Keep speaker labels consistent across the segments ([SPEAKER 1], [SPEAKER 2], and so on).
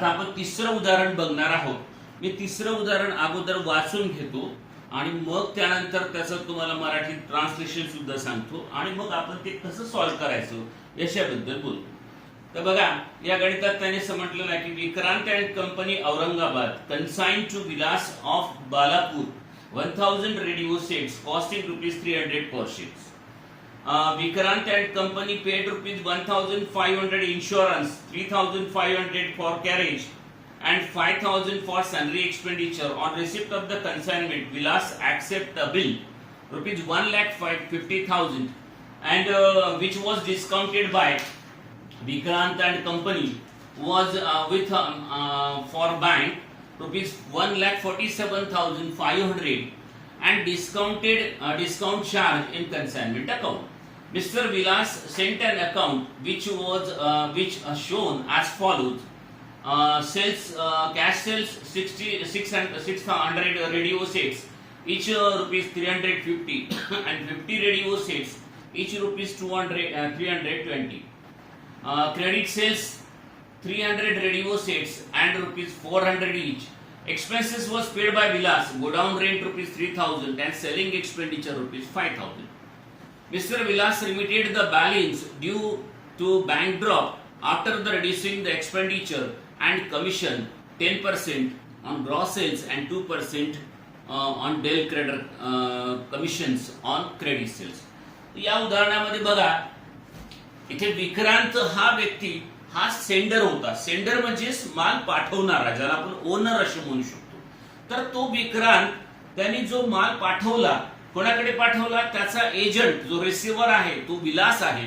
[SPEAKER 1] आता आपण तिसरं उदाहरण बघणार आहोत. मी तिसरं उदाहरण अगोदर वाचून घेतो आणि मग त्यानंतर त्याचं तुम्हाला मराठी ट्रान्सलेशन सुद्धा सांगतो आणि मग आपण ते कसं सॉल्व्ह करायचं याच्याबद्दल बोलतो. तर बघा, या गणितात त्याने असं म्हटलेलं आहे की Vikrant and company Aurangabad consign to Vilas of Balapur 1000 radio sets costing ₹300 per sheets. Vikrant and company paid ₹1,500 insurance, 3,500 for carriage, and 5,000 for sundry expenditure. On receipt of the consignment, Vilas accept a bill ₹1,50,000 and which was discounted by Vikrant and company was with for bank ₹1,47,500 and discount charge in consignment account. Mr. Vilas sent an account which was shown as follows: cash sales 600 radio sets, each ₹350 and 50 radio sets, each ₹320. Credit sales 300 radio sets and ₹400 each. Expenses was paid by Vilas, godown rent ₹3,000 and selling expenditure ₹5,000. Mr. Vilas remitted the balance due to bank drop after the reducing the expenditure and commission 10% on gross sales and 2% on Dell credit commissions on credit sales. या उदाहरणामध्ये बघा, इथे विक्रांत हा व्यक्ती हा sender होता. Sender म्हणजे माल पाठवणारा, ज्याला आपण ओनर असे म्हणू शकतो. तर तो विक्रांत त्यांनी जो माल पाठवला, कोणाकडे पाठवला? त्याचा एजंट जो रिसिव्हर आहे तो विलास आहे,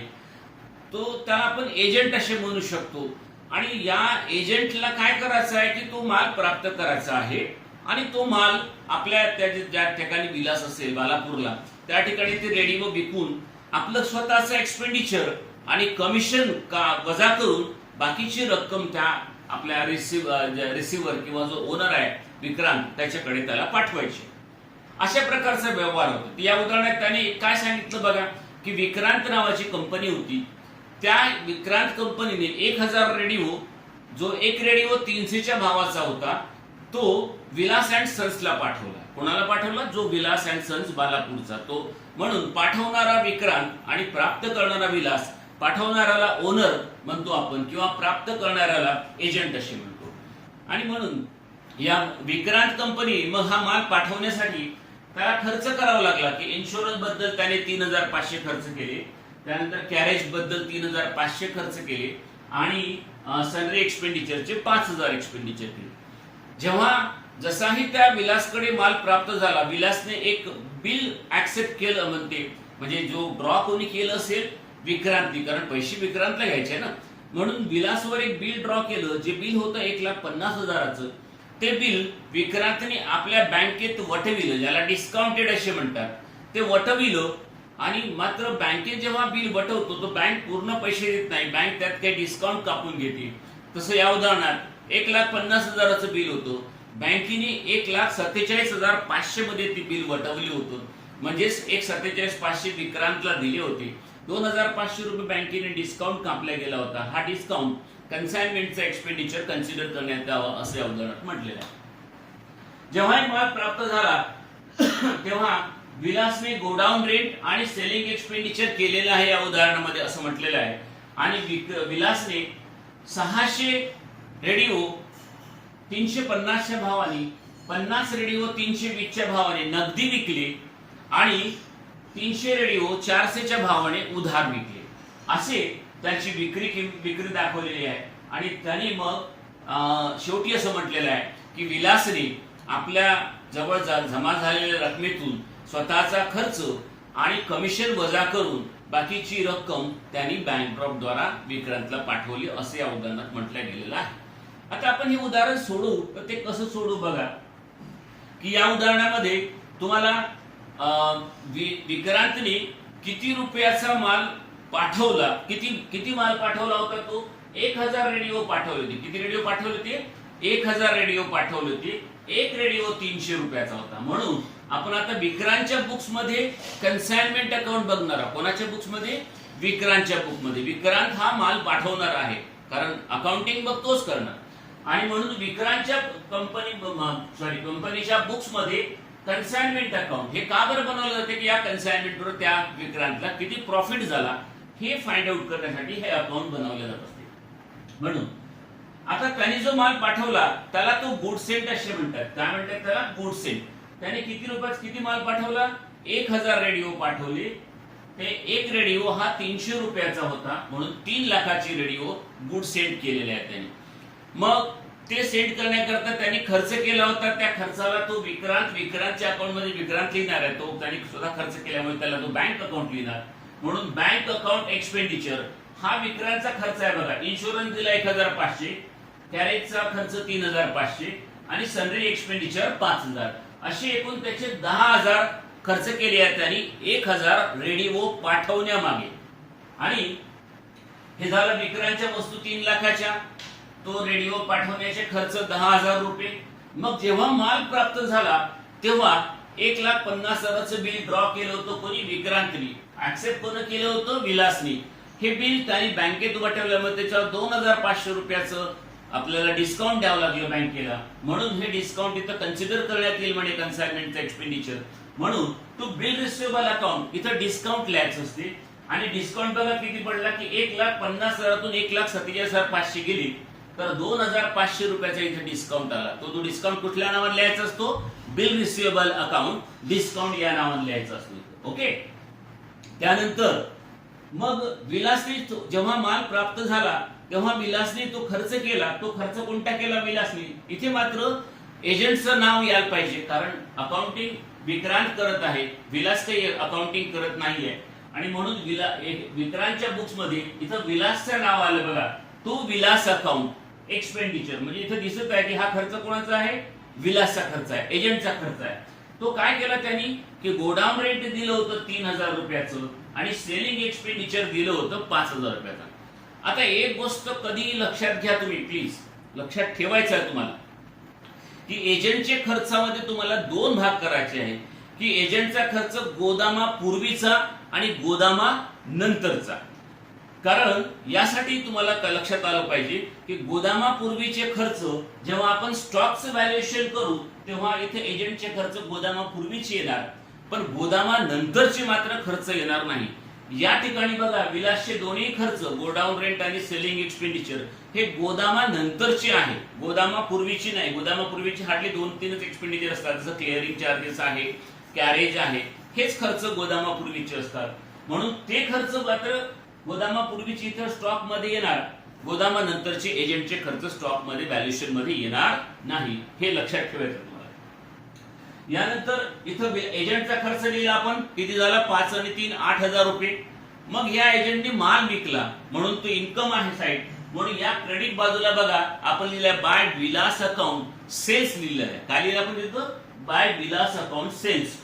[SPEAKER 1] तो त्याला आपण एजंट असे म्हणू शकतो. आणि या एजंटला काय करायचं आहे की तो माल प्राप्त करायचा आहे आणि तो माल आपल्या ज्या ठिकाणी विलास असेल बालापूरला, त्या ठिकाणी ते रेडिओ विकून आपलं स्वतःचं एक्सपेंडिचर आणि कमिशन वजा करून बाकीची रक्कम त्या आपल्या रिसिव्हर किंवा जो ओनर आहे विक्रांत त्याच्याकडे त्याला पाठवायची. अशा प्रकारचा व्यवहार होतो. या उदाहरणात त्याने काय सांगितलं बघा, की विक्रांत नावाची कंपनी होती. त्या विक्रांत कंपनीने 1000 रेडिओ, जो एक रेडिओ 300च्या भावाचा होता, तो विलास अँड सन्सला पाठवला. कोणाला पाठवला? जो विलास अँड सन्स बालापूरचा तो. म्हणून पाठवणारा विक्रांत आणि प्राप्त करणारा विलास. पाठवणाऱ्याला ओनर म्हणतो आपण किंवा प्राप्त करणाऱ्याला एजंट असे म्हणतो. आणि म्हणून या विक्रांत कंपनी मग हा माल पाठवण्यासाठी त्याला खर्च करावा लागला की इन्शुरन्स बद्दल त्याने 3,500 खर्च केले, त्यानंतर कॅरेज बद्दल 3,500 खर्च केले आणि सनरी एक्सपेंडिचरचे 5,000 एक्सपेंडिचर केले. जेव्हा जसाही त्या विलासकडे माल प्राप्त झाला, विलासने एक बिल ऍक्सेप्ट केलं म्हणते, म्हणजे जो ड्रॉ कोणी केलं असेल विक्रांती, कारण पैसे विक्रांतला घ्यायचे ना, म्हणून विलासवर एक बिल ड्रॉ केलं. जे बिल होतं 1,50,000चं, ते बिल विक्रांतने आपल्या बँकेत वटविलं, ज्याला डिस्काउंटेड असे म्हणतात. ते वटविलं आणि मात्र बँकेत जेव्हा बिल वटवतो तो बँक पूर्ण पैसे देत नाही, बँक त्यात काही डिस्काउंट कापून घेते. तसं या उदाहरणात 1,50,000चं बिल होतं, बँकेने 1,47,500 मध्ये ती बिल वटवली होतं. म्हणजेच 1,47,500 विक्रांतला दिले होते. 2,500 रुपये बँकेने डिस्काउंट कापला गेला होता. हा डिस्काउंट कन्साइनमेंटचा एक्सपेंडिचर कन्सिडर करण्यात यावं असं या उदाहरणात म्हटलेलं आहे. जेव्हा माल प्राप्त झाला तेव्हा विलासने गोडाऊन रेंट आणि सेलिंग एक्सपेंडिचर केलेलं आहे या उदाहरणामध्ये असं म्हटलेलं आहे. आणि विलासने 600 रेडिओ 350च्या भावाने, 50 रेडिओ 320च्या भावाने नगदी विकले आणि 300 रेडिओ 400च्या भावाने उधार विकले. असे त्याची विक्री दाखवलेली आहे. आणि त्यांनी मग शेवटी असं म्हटलेलं आहे की विलासने आपल्या जवळ जमा झालेल्या रकमेतून स्वतःचा खर्च आणि कमिशन वजा करून बाकीची रक्कम त्यांनी बँक ड्रॉप द्वारा विक्रांतला पाठवली असं या उदाहरणात म्हटलं गेलेलं आहे. आता आपण हे उदाहरण सोडवू, तर ते कसं सोडवू बघा, की या उदाहरणामध्ये तुम्हाला विक्रांतने किती रुपयाचा माल पाठवला, किती माल पाठवला होता? तो 1000 रेडिओ पाठवले होते. किती रेडिओ पाठवले होते? 1000 रेडिओ पाठवले होते. एक रेडिओ 300 रुपयाचा होता. म्हणून आपण आता विक्रांतच्या बुक्स मध्ये कन्साइनमेंट अकाउंट बघणार आहोत. कोणाच्या बुक्स मध्ये? विक्रांतच्या बुक मध्ये. विक्रांत हा माल पाठवणार आहे, कारण अकाउंटिंग मग तोच करणार. आणि म्हणून विक्रांतच्या कंपनीच्या बुक्स मध्ये कन्साइनमेंट अकाउंट हे का बरं बनवलं जाते की या कन्साइनमेंटवर त्या विक्रांतला किती प्रॉफिट झाला हे फाइंड आउट करण्यासाठी हे अकाउंट बनवले जात असते. म्हणून आता त्याने जो माल पाठवला त्याला तो गुड सेंट असे म्हणतात. काय म्हणतात त्याला? Good sent. त्याने किती रुपयात किती माल पाठवला? 1000 रेडिओ पाठवले. ते एक रेडिओ हा 300 रुपयाचा होता म्हणून 3 लाखाची रेडिओ गुड सेंट केलेले आहेत त्याने. मग ते सेंड करण्याकरता त्यांनी खर्च केला होता. त्या खर्चाला तो विक्रांतच्या अकाउंट मध्ये विक्रांत लिहिणार आहे. तो त्यांनी स्वतः खर्च केल्यामुळे त्याला तो बँक अकाउंट लिहिणार. म्हणून बँक अकाउंट एक्सपेंडिचर हा विक्रांतचा खर्च आहे. बघा, इन्शुरन्स दिला 1500, कॅरेजचा खर्च 3500 आणि सनरी एक्सपेंडिचर 5000, असे एकूण त्याचे 10000 खर्च केले आहेत त्यांनी 1000 रेडिओ पाठवण्यामागे. आणि हे झालं विक्रांतच्या वस्तू 3 लाखाच्या, तो रेडिओ पाठवण्याचे खर्च 10000 रुपये. मग जेव्हा माल प्राप्त झाला तेव्हा 1,50,000चं बिल ड्रॉ केलं होतं कोणी? विक्रांतनी. ऍक्सेप्ट कोण केलं होतं? विलासनी. हे बिल त्यांनी बँकेत उभं ठेवल्यामुळे त्याच्यावर 2500 रुपयाचं आपल्याला डिस्काउंट द्यावं लागलं बँकेला. म्हणून हे डिस्काउंट इथं कन्सिडर करण्यात येईल म्हणे कन्साइनमेंटचं एक्सपेंडिचर. म्हणून तो बिल रिसिवेबल अकाउंट इथं डिस्काउंट लिहायचं असते. आणि डिस्काउंट बघा किती पडला की 1,50,000तून 1,47,500 गेली तर 2,500 रुपयाचा इथे डिस्काउंट आला. तो डिस्काउंट कुठल्या नावाने लिहायचा असतो? बिल रिसिवेबल अकाउंट डिस्काउंट या नावाने लिहायचा असतो. ओके. त्यानंतर मग विलासने जेव्हा माल प्राप्त झाला तेव्हा विलासने तो खर्च केला. तो खर्च कोणता केला विलासने? इथे मात्र एजंटचं नाव यायला पाहिजे कारण अकाउंटिंग विक्रांत करत आहे, विलास काही अकाउंटिंग करत नाहीये. आणि म्हणून विक्रांतच्या बुक्स मध्ये इथं विलासचं नाव आलं. बघा, तो विलास अकाउंट एक्सपेंडिचर म्हणजे इथं दिसत आहे की हा खर्च कोणाचा आहे? विलासचा खर्च आहे, एजंटचा खर्च आहे. तो काय केला त्यांनी की गोडाऊन रेंट दिलं होतं 3000 रुपयाचं आणि सेलिंग एक्सपेंडिचर दिलं होतं 5000 रुपयाचं. आता एक गोष्ट कधी लक्षात घ्या तुम्ही, प्लीज लक्षात ठेवायचं आहे तुम्हाला की एजंटच्या खर्चामध्ये तुम्हाला 2 भाग करायचे आहे की एजंटचा खर्च गोदामा पूर्वीचा आणि गोदामा नंतरचा. कारण यासाठी तुम्हाला लक्षात आलं पाहिजे की गोदामापूर्वीचे खर्च जेव्हा आपण स्टॉकचं व्हॅल्युएशन करू तेव्हा इथे एजंटचे खर्च गोदामापूर्वीचे येणार, पण गोदामा नंतरचे मात्र खर्च येणार नाही. या ठिकाणी बघा विलासचे दोन्ही खर्च गोडाऊन रेंट आणि सेलिंग एक्सपेंडिचर हे गोदामा नंतरचे आहे, गोदामा पूर्वीची नाही. गोदामा पूर्वीची हार्डली 2-3च एक्सपेंडिचर असतात, जसं क्लिअरिंग चार्जेस आहे, कॅरेज आहे, हेच खर्च गोदामा पूर्वीचे असतात. म्हणून ते खर्च मात्र गोदामा पूर्वीची इथं स्टॉक मध्ये येणार, गोदामा नंतरचे एजंटचे खर्च स्टॉक मध्ये व्हॅल्युएशन मध्ये येणार नाही, हे लक्षात ठेवायचं तुम्हाला. यानंतर इथं एजंटचा खर्च लिहिला आपण, किती झाला? 5 आणि 3 8000 रुपये. मग या एजंटने माल विकला म्हणून तो इन्कम आहे साइड. म्हणून या क्रेडिट बाजूला बघा आपण लिहिलंय बाय विलास अकाउंट सेल्स लिहिलं आहे. काय लिहिलं आपण तिथं? By Vilas account sales.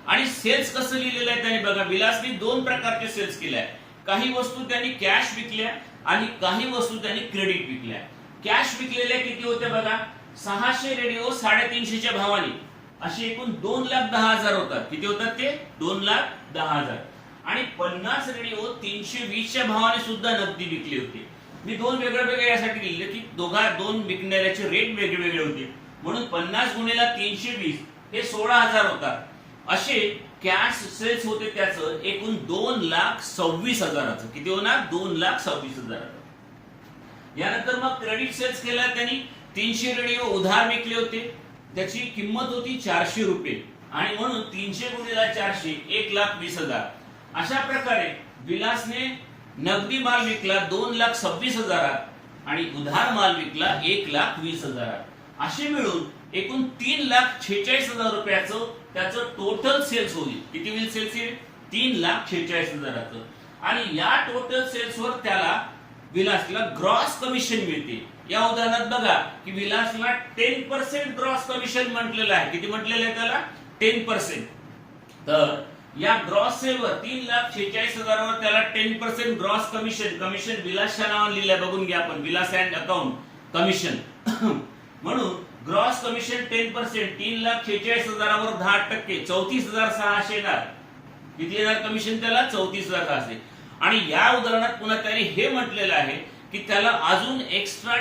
[SPEAKER 1] आणि सेल्स कसं लिहिलेलं आहे त्याने बघा, विलासने 2 प्रकारचे सेल्स केले आहे. काही वस्तू त्यांनी कॅश विकल्या आणि काही वस्तू त्यांनी क्रेडिट विकल्या. कॅश विकलेल्या किती होत्या बघा, 600 रेडिओ 350च्या भावाने, असे एकूण 2,10,000 होतात. किती होतात ते? 2,10,000. आणि 50 रेडिओ 320च्या भावाने सुद्धा नगदी विकली होती. मी 2 वेगळे यासाठी लिहिले की दोन विकणाऱ्याचे रेट वेगळे होते. म्हणून 50 गुणिले 320 हे 16,000 होतात. असे कॅश सेल्स होते त्याचं एकूण 2,26,000चं. किती होणार? 2,26,000. यानंतर मग क्रेडिट सेल्स केला त्यांनी. 300 रेडिओ उधार विकले होते, त्याची किंमत होती 400 रुपये आणि म्हणून 300 गुणिले 400 1,20,000. अशा प्रकारे विलासने नगदी माल विकला 2,26,000 आणि उधार माल विकला 1,20,000. असे मिळून एकूण 3,46,000 रुपयाचं त्याचं टोटल सेल्स होईल. किती होईल सेल्स? 3,46,000. आणि या टोटल सेल्स वर त्याला विलासला ग्रॉस कमिशन मिळते. या उदाहरणात बघा की विलासला 10% ग्रॉस कमिशन म्हटलेलं आहे. किती म्हटलेलं आहे त्याला? 10%. तर या ग्रॉस सेलवर 3,46,000 वर त्याला 10% ग्रॉस कमिशन विलासच्या नावाने लिहिलंय, बघून घ्या आपण, विलास अँड अकाउंट कमिशन. म्हणून ग्रॉस कमिशन 10%, 3,46,000 वर 10% 34,600 येणार. किती येणार कमिशन त्याला? 34,600. आणि या उदाहरणात पुन्हा त्याने हे म्हटलेलं आहे की त्याला अजून एक्स्ट्रा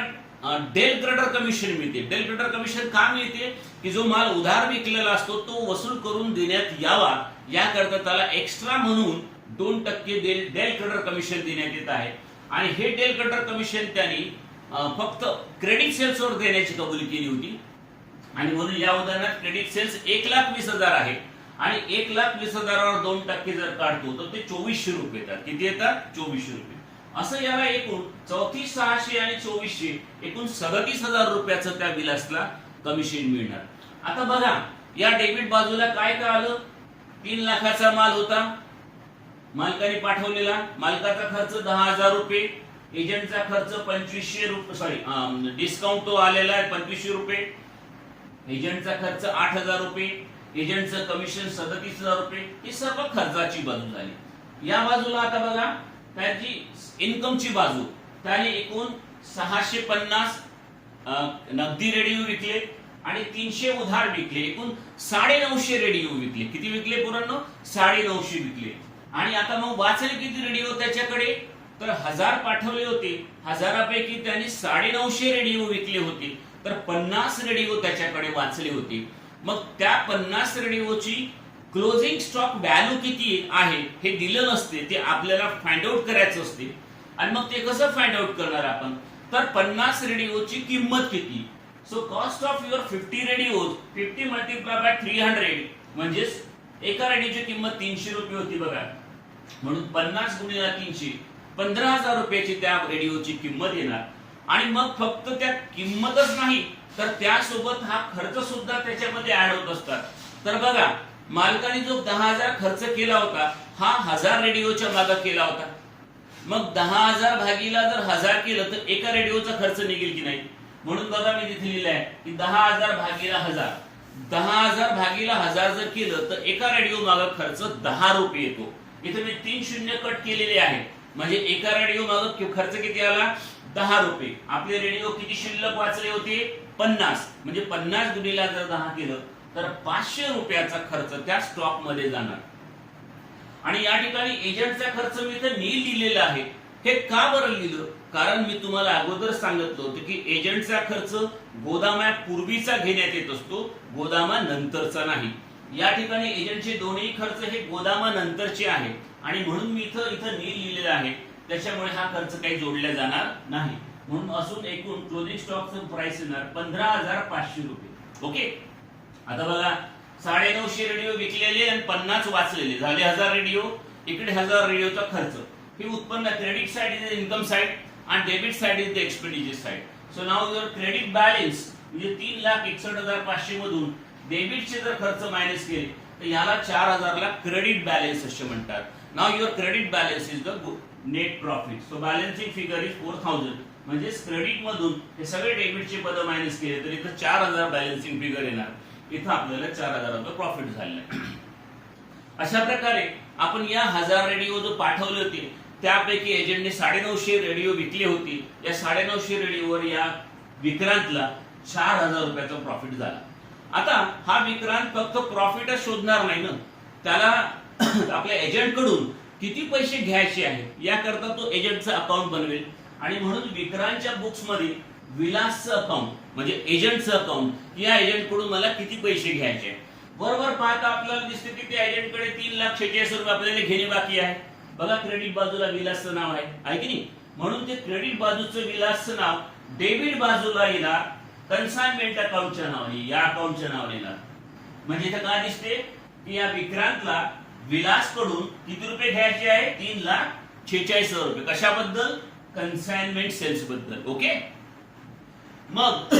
[SPEAKER 1] डेल क्रेडिटर कमिशन मिळते. डेल क्रेडिटर कमिशन का मिळते की जो माल उधार विकलेला असतो तो वसूल करून देण्यात यावा याकरता त्याला एक्स्ट्रा म्हणून 2% डेल क्रेडिटर कमिशन देण्यात येत आहे. आणि हे डेल क्रेडिटर कमिशन त्यांनी फक्त क्रेडिट सेल्सवर देण्याची कबुली केली होती. आणि म्हणून या उदाहरणात क्रेडिट सेल्स 1,20,000 आहे आणि 1,20,000वर 2% जर काढतो तर ते 2400 रुपये येतात. किती येतात? 2400 रुपये. असं याला एकूण 34,600 आणि 2400 एकूण 37,000 रुपयाचं त्या बिलासला कमिशन मिळणार. आता बघा या डेबिट बाजूला काय काय आलं? 3 लाखाचा माल होता मालकाने पाठवलेला. मालकाचा खर्च 10,000 रुपये, एजंटचा खर्च 2500 रुपये, सॉरी डिस्काउंट तो आलेला आहे 2500 रुपये, एजंटचा खर्च 8,000 रुपये, एजंटचं कमिशन 37,000 रुपये. ही सर्व खर्चाची बाजू झाली. या बाजूला आता बघा त्याची इन्कमची बाजू, त्याने एकूण 650 नगदी रेडिओ विकले आणि 300 उधार विकले. एकूण 950 रेडिओ विकले. किती विकले पोरांनो? 950 विकले. आणि आता मग वाचले किती रेडिओ त्याच्याकडे? तर 1000 पाठवले होते, 1000पैकी त्यांनी 950 रेडिओ विकले होते, तर 50 रेडिओ त्याच्याकडे वाचले होते. मग त्या 50 रेडिओची क्लोजिंग स्टॉक व्हॅल्यू किती आहे हे दिलं नसते, ते आपल्याला फाइंड आउट करायचं असते. आणि मग ते कसं फाइंड आउट करणार आपण? तर 50 रेडिओची किंमत किती? So cost of your 50 रेडिओज 50 multiply by 300 म्हणजे एका रेडिओची किंमत 300 रुपये होती बघा. म्हणून 50 गुणिले 300 15,000 रुपयाची त्या रेडिओची किंमत येणार. आणि मग फक्त त्या किंमतच नाही तर त्यासोबत हा खर्च सुद्धा त्याच्यामध्ये ऍड होत असतात. तर बघा मालकाने जो 10,000 खर्च केला होता हा 1000 रेडिओच्या मागे केला होता. मग 10,000 भागीला जर 1000 केलं तर एका रेडिओचा खर्च निघेल की नाही? म्हणून बघा मी तिथे लिहिलं आहे की 10,000 भागीला 1000, 10,000 भागीला 1000 जर केलं तर एका रेडिओ मागे खर्च 10 रुपये येतो. इथे मी 3 शून्य कट केलेले आहे म्हणजे एका रेडिओ मागे खर्च किती आला? 10 रुपये. आपले रेडिओ किती शिल्लक वाचले होते? 50. म्हणजे 50 गुणिले जर 10 केलं तर 500 रुपयाचा खर्च त्या स्टॉक मध्ये जाणार. आणि या ठिकाणी एजंटचा खर्च मी इथे नील लिहिलेला आहे. हे का बरं लिहिलं? कारण मी तुम्हाला अगोदर सांगितलं होतं की एजंटचा खर्च गोदामापूर्वीचा घेण्यात येत असतो, गोदामानंतरचा नाही. या ठिकाणी एजंटचे दोन्ही खर्च हे गोदामानंतरचे आहेत आणि म्हणून मी इथं नील लिहिलेलं आहे. त्याच्यामुळे हा खर्च काही जोडला जाणार नाही. म्हणून असून एकूण क्लोजिंग स्टॉकचं प्राइस येणार 15,500 रुपये. ओके. आता बघा 950 रेडिओ विकलेले आणि 50 वाचलेले झाले 1000 रेडिओ. इकडे 1000 रेडिओचा खर्च. हे उत्पन्न credit side is income side आणि debit side is the expenditure side. So now your credit balance म्हणजे 3,61,500 मधून डेबिटचे जर खर्च मायनस केले तर याला 4,000 ला क्रेडिट बॅलन्स असे म्हणतात. Now your credit balance is the net profit. So balancing figure is 4,000 म्हणजे क्रेडिट मधून हे सगळे डेबिटचे पद मायनस केले तर इथं 4,000 बॅलन्सिंग फिगर येणार. इथं आपल्याला 4,000 प्रॉफिट झालेलं आहे. अशा प्रकारे आपण या 1000 रेडिओ जो पाठवले होते त्यापैकी एजंटने 950 रेडिओ विकले होते. या 950 रेडिओवर या विक्रांतला 4,000 रुपयाचा प्रॉफिट झाला. आता हा विक्रांत फक्त प्रॉफिटच शोधणार नाही ना, त्याला आपल्या एजंट कडून किती पैसे घ्यायचे आहेत याकरता तो एजंटचं अकाउंट बनवेल. आणि म्हणून विक्रांतच्या बुक्स मध्ये विलासचं अकाउंट म्हणजे एजंटचं अकाउंट, या एजंट कडून मला किती पैसे घ्यायचे. बरोबर पाहता आपल्याला दिसते की त्या एजंट कडे 3,46,000 रुपये आपल्याला घेणे बाकी आहे. बघा क्रेडिट बाजूला विलासचं नाव आहे की नाही? म्हणून ते क्रेडिट बाजूचं विलासचं नाव डेबिट बाजूला येणार कन्साइनमेंट अकाउंटच्या नावाने, या अकाउंटच्या नावाने येणार. म्हणजे इथं काय दिसते की या विक्रांतला विलास कडून किती रुपये घ्यायचे आहे? 3,46,000 रुपये. कशाबद्दल? कन्साइनमेंट सेल्स बद्दल. ओके. मग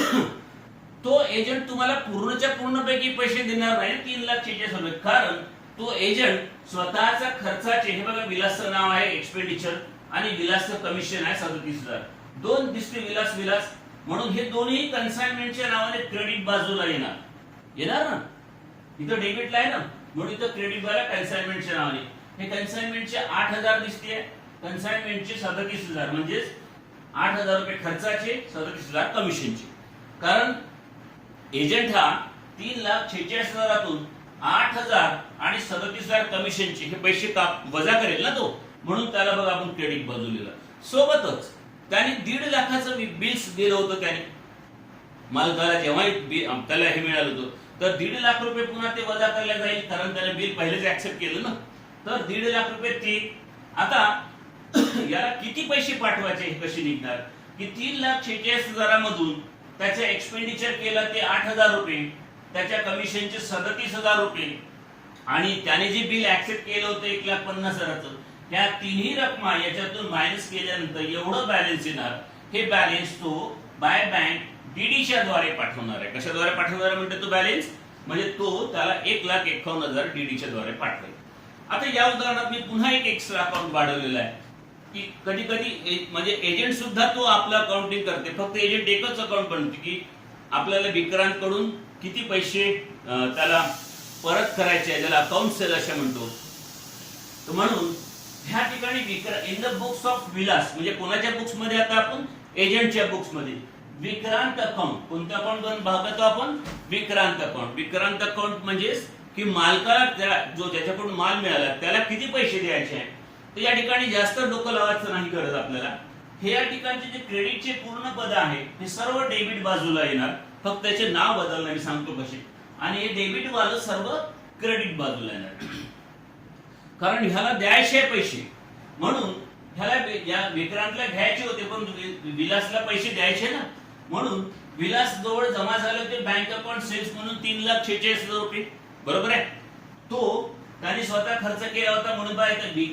[SPEAKER 1] तो एजंट तुम्हाला पूर्णच्या पूर्ण पैकी पैसे देणार नाही 3,46,000 रुपये, कारण तो एजंट स्वतःचा खर्चाचे, हे बघा विलासचं नाव आहे एक्सपेंडिचर आणि विलासचं कमिशन आहे 37,000. दोन दिसते विलास विलास, म्हणून हे दोन्ही कन्साइनमेंटच्या नावाने क्रेडिट बाजूला येणार ना. इथं डेबिटला आहे ना, म्हणून इथं क्रेडिट बाजूला कन्साइनमेंटच्या नावाने. हे कन्साइनमेंटचे 8,000 दिसते, कन्साइनमेंटचे 37,000 म्हणजे 8,000 रुपये खर्चाचे, 37,000 कमिशनचे. कारण एजंट हा 3,46,000तून 8,000 आणि 37,000 कमिशनचे हे पैसे वजा करेल ना तो, म्हणून त्याला बघा आपण क्रेडिट बाजू लिहिलं. सोबतच त्याने 1.5 लाखाचं बिल्स दिलं होतं त्याने मालकाला, जेव्हा त्याला हे मिळालं होतं तर 1.5 लाख रुपये पुन्हा ते वजा केले जाईल, कारण त्याने बिल पहिलेच ऍक्सेप्ट केलं ना. तर 1.5 लाख रुपये ते आता याला किती पैसे पाठवायचे हे कसे निघणार की 3,46,000 मधून त्याचे एक्सपेंडिचर केलं ते 8,000 रुपये, त्याच्या कमिशनचे 37,000 रुपये आणि त्याने जे बिल ऍक्सेप्ट केलं होतं 1,50,000चं, त्या तिन्ही रकमा याच्यातून मायनस केल्यानंतर एवढं बॅलन्स येणार. हे बॅलन्स तो बाय बँक डीडीच्या द्वारे पाठवणार आहे. कशाद्वारे पाठवणार आहे म्हणते तो बॅलन्स, म्हणजे तो त्याला 1,51,000 डीडीच्या द्वारे पाठवेल. आता या उदाहरणात मी पुन्हा एक एक्स्ट्रा अकाउंट वाढवलेला आहे की कधी कधी म्हणजे एजंट सुद्धा तो आपलं अकाउंटिंग करते, फक्त एजंट एकच अकाउंट बनते की आपल्याला विक्रांतकडून किती पैसे त्याला परत करायचे आहे, ज्याला अकाउंट सेल असे म्हणतो. तर म्हणून ह्या ठिकाणी in the books of Vilas म्हणजे कोणाच्या बुक्स मध्ये, आता आपण एजंटच्या बुक्स मध्ये विक्रांत अकाउंट, कोणतं अकाउंट बघतो आपण, विक्रांत अकाउंट. विक्रांत अकाउंट म्हणजे की मालकाला जो ज्याच्याकडून माल मिळाला त्याला किती पैसे द्यायचे आहे. तर या ठिकाणी जास्त डोकं लावायचं नाही गरज आपल्याला. हे या ठिकाणचे जे क्रेडिटचे पूर्ण पद आहे हे सर्व डेबिट बाजूला येणार, फक्त त्याचे नाव बदलणं मी सांगतो कसे. आणि हे डेबिट वालं सर्व क्रेडिट बाजूला येणार, कारण ह्याला द्यायचे पैसे, म्हणून ह्याला या विक्रांतला घ्यायचे होते पण विलासला पैसे द्यायचे ना, म्हणून विलास जवळ जमा झाले ते बँक अकाउंट सेल्स म्हणून 3,46,000 रुपये, बरोबर आहे. तो त्याने स्वतः खर्च केला होता म्हणून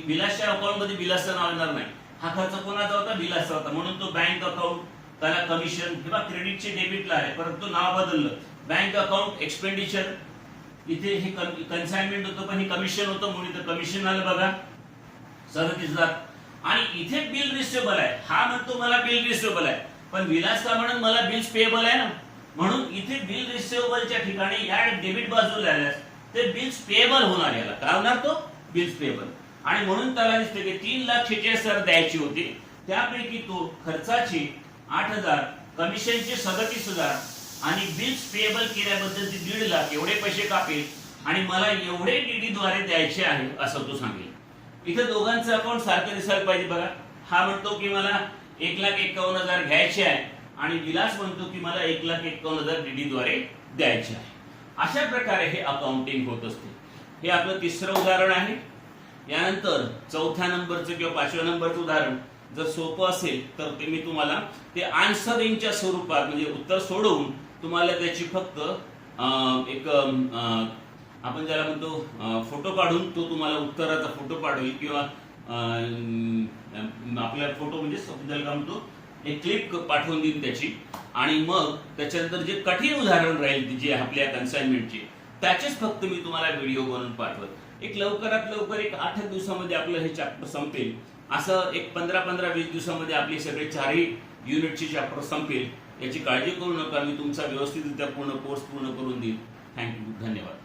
[SPEAKER 1] विलासच्या अकाउंट मध्ये विलासचं नाव येणार नाही. हा खर्च कोणाचा होता, विलासचा होता, म्हणून तो बँक अकाउंट त्याला कमिशन किंवा क्रेडिटचे डेबिटला आहे, परंतु नाव बदललं. बँक अकाउंट एक्सपेंडिचर, इथे हे कन्साइनमेंट होतं पण हे कमिशन होतं म्हणून इथं कमिशन आलं बघा 37,000. आणि इथे बिल रिसिवेबल आहे, हा म्हणतो मला बिल रिसिवेबल आहे, पण विलास का म्हणून मला बिल्स पेएबल आहे ना, म्हणून इथे बिल रिसिवेबलच्या ठिकाणी या डेबिट बाजूला आल्यास ते बिल्स पेएबल होणार. याला काय होणार, तो बिल्स पेएबल. आणि म्हणून त्याला दिसते की 3,46,000 द्यायची होती, त्यापैकी तो खर्चाचे 8,000, कमिशनचे 37,000 आणि बिल्स पेएबल केल्याबद्दल 1.5 लाख एवढे पैसे कापेल आणि मला एवढे डीडी द्वारे द्यायचे आहे असं तो सांगेल. इथे दोघांचं अकाउंट सारखं दिसायला पाहिजे बघा. हा म्हणतो की मला 1,51,000 घ्यायचे आहे आणि विलास म्हणतो की मला 1,51,000 डीडी द्वारे द्यायचे आहे. अशा प्रकारे हे अकाउंटिंग होत असते. हे आपलं तिसरं उदाहरण आहे. यानंतर चौथ्या नंबरचं किंवा 5व्या नंबरचं उदाहरण जर सोपं असेल तर ते मी तुम्हाला ते आन्सरिंगच्या स्वरूपात म्हणजे उत्तर सोडवून तुम्हाला त्याची फक्त एक आपण ज्याला म्हणतो फोटो काढून तो तुम्हाला उत्तराचा फोटो पाठवेल किंवा आपल्या फोटो म्हणजे ज्याला काय म्हणतो एक क्लिप पाठवून देईल त्याची. आणि मग त्याच्यानंतर जे कठीण उदाहरण राहील जे आपल्या कन्साइनमेंटचे त्याचेच फक्त मी तुम्हाला व्हिडिओ बनवून पाठवत. एक लवकरात लवकर एक 8 दिवसामध्ये आपलं हे चॅप्टर संपेल. असं एक 15-20 दिवसामध्ये आपले सगळे 4ही युनिटचे चॅप्टर संपेल. याची काळजी करू नका, मी तुमचा व्यवस्थितरित्या पूर्ण कोर्स पूर्ण करून देईल. थँक्यू, धन्यवाद.